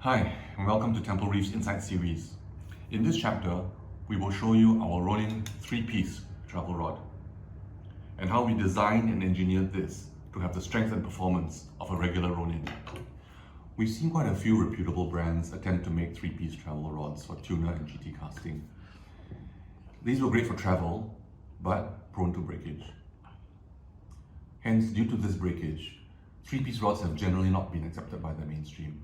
Hi, and welcome to Temple Reef's Insight series. In this chapter, we will show you our Ronin 3-piece travel rod and how we designed and engineered this to have the strength and performance of a regular Ronin. We've seen quite a few reputable brands attempt to make 3-piece travel rods for tuna and GT casting. These were great for travel, but prone to breakage. Hence, due to this breakage, 3-piece rods have generally not been accepted by the mainstream.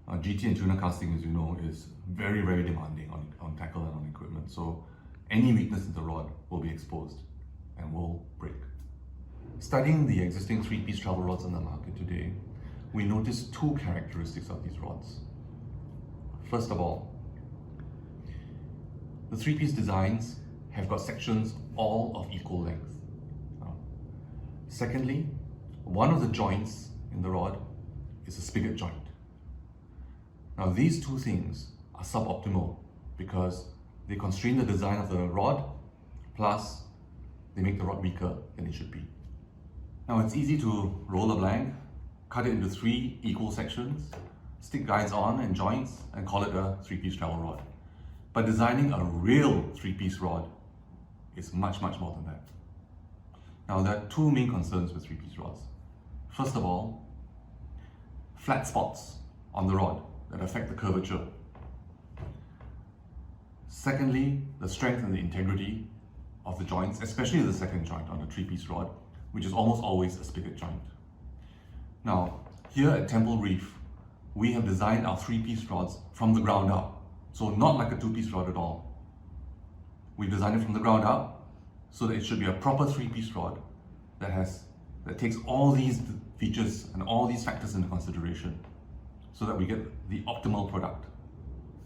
GT and tuna casting, as you know, is very demanding on tackle and on equipment. So any weakness in the rod will be exposed and will break. Studying the existing 3-piece travel rods on the market today, we noticed two characteristics of these rods. First of all, the 3-piece designs have got sections all of equal length. Secondly, one of the joints in the rod is a spigot joint. Now these two things are suboptimal because they constrain the design of the rod, plus they make the rod weaker than it should be. Now it's easy to roll a blank, cut it into 3 equal sections, stick guides on and joints and call it a 3-piece travel rod. But designing a real 3-piece rod is much more than that. Now there are two main concerns with 3-piece rods. First of all, flat spots on the rod that affect the curvature. Secondly, the strength and the integrity of the joints, especially the second joint on a 3-piece rod, which is almost always a spigot joint. Now, here at Temple Reef, we have designed our 3-piece rods from the ground up. So not like a 2-piece rod at all. We designed it from the ground up so that it should be a proper 3-piece rod that takes all these features and all these factors into consideration, so that we get the optimal product.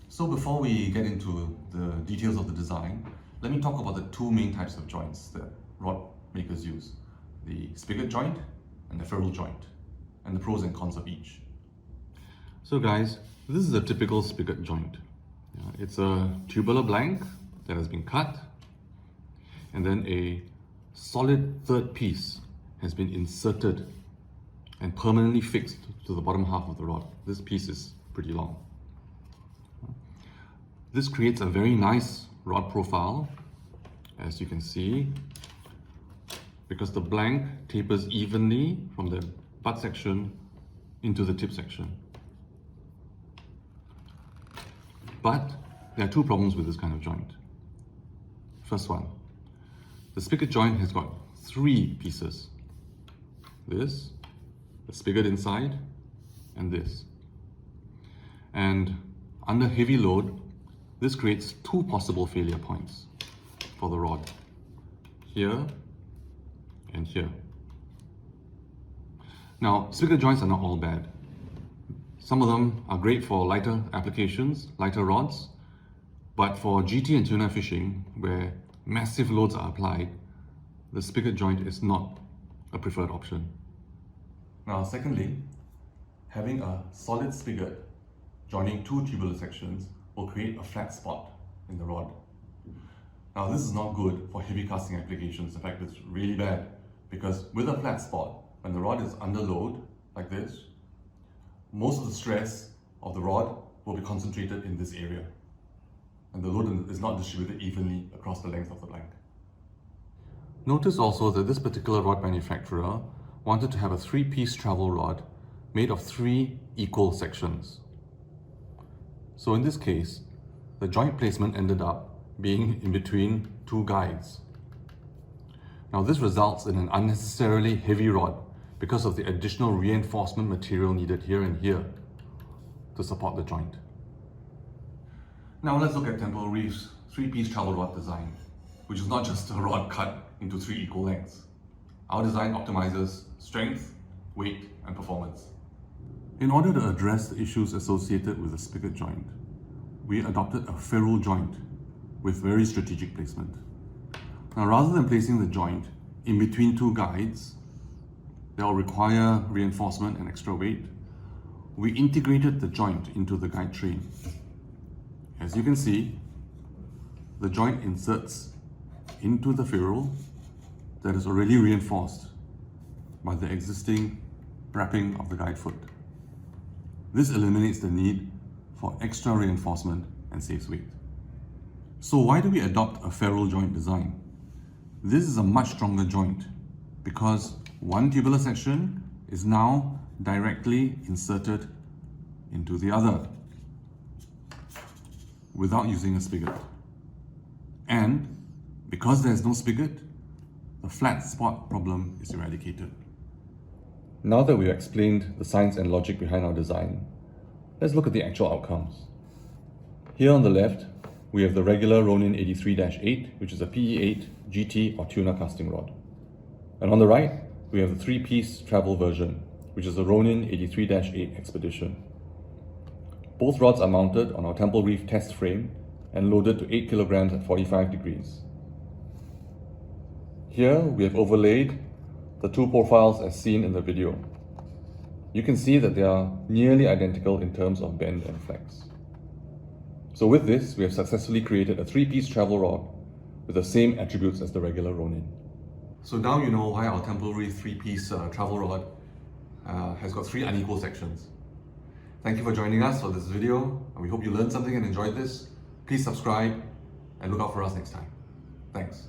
So before we get into the details of the design, let me talk about the two main types of joints that rod makers use: the spigot joint and the ferrule joint, and the pros and cons of each. So guys, this is a typical spigot joint. It's a tubular blank that has been cut, and then a solid third piece has been inserted and permanently fixed to the bottom half of the rod. This piece is pretty long. This creates a very nice rod profile, as you can see, because the blank tapers evenly from the butt section into the tip section. But there are two problems with this kind of joint. First one, the spigot joint has got 3 pieces. This, the spigot inside, and this. And under heavy load, this creates 2 possible failure points for the rod. Here and here. Now, spigot joints are not all bad. Some of them are great for lighter applications, lighter rods, but for GT and tuna fishing, where massive loads are applied, the spigot joint is not a preferred option. Now, secondly, having a solid spigot joining 2 tubular sections will create a flat spot in the rod. Now, this is not good for heavy casting applications. In fact, it's really bad because with a flat spot, when the rod is under load, like this, most of the stress of the rod will be concentrated in this area, and the load is not distributed evenly across the length of the blank. Notice also that this particular rod manufacturer wanted to have a 3-piece travel rod made of 3 equal sections. So in this case, the joint placement ended up being in between 2 guides. Now this results in an unnecessarily heavy rod because of the additional reinforcement material needed here and here to support the joint. Now let's look at Temple Reef's 3-piece travel rod design, which is not just a rod cut into 3 equal lengths. Our design optimizes strength, weight, and performance. In order to address the issues associated with the spigot joint, we adopted a ferrule joint with very strategic placement. Now, rather than placing the joint in between 2 guides that will require reinforcement and extra weight, we integrated the joint into the guide train. As you can see, the joint inserts into the ferrule that is already reinforced by the existing wrapping of the guide foot. This eliminates the need for extra reinforcement and saves weight. So why do we adopt a ferrule joint design? This is a much stronger joint because one tubular section is now directly inserted into the other without using a spigot. And because there's no spigot, the flat spot problem is eradicated. Now that we've explained the science and logic behind our design, let's look at the actual outcomes. Here on the left, we have the regular Ronin 83-8, which is a PE8 GT or tuna casting rod. And on the right, we have the 3-piece travel version, which is the Ronin 83-8 Expedition. Both rods are mounted on our Temple Reef test frame and loaded to 8 kilograms at 45 degrees. Here we have overlaid the two profiles as seen in the video. You can see that they are nearly identical in terms of bend and flex. So with this, we have successfully created a 3-piece travel rod with the same attributes as the regular Ronin. So now you know why our Temple Reef 3-piece travel rod has got 3 unequal sections. Thank you for joining us for this video, and we hope you learned something and enjoyed this. Please subscribe and look out for us next time. Thanks.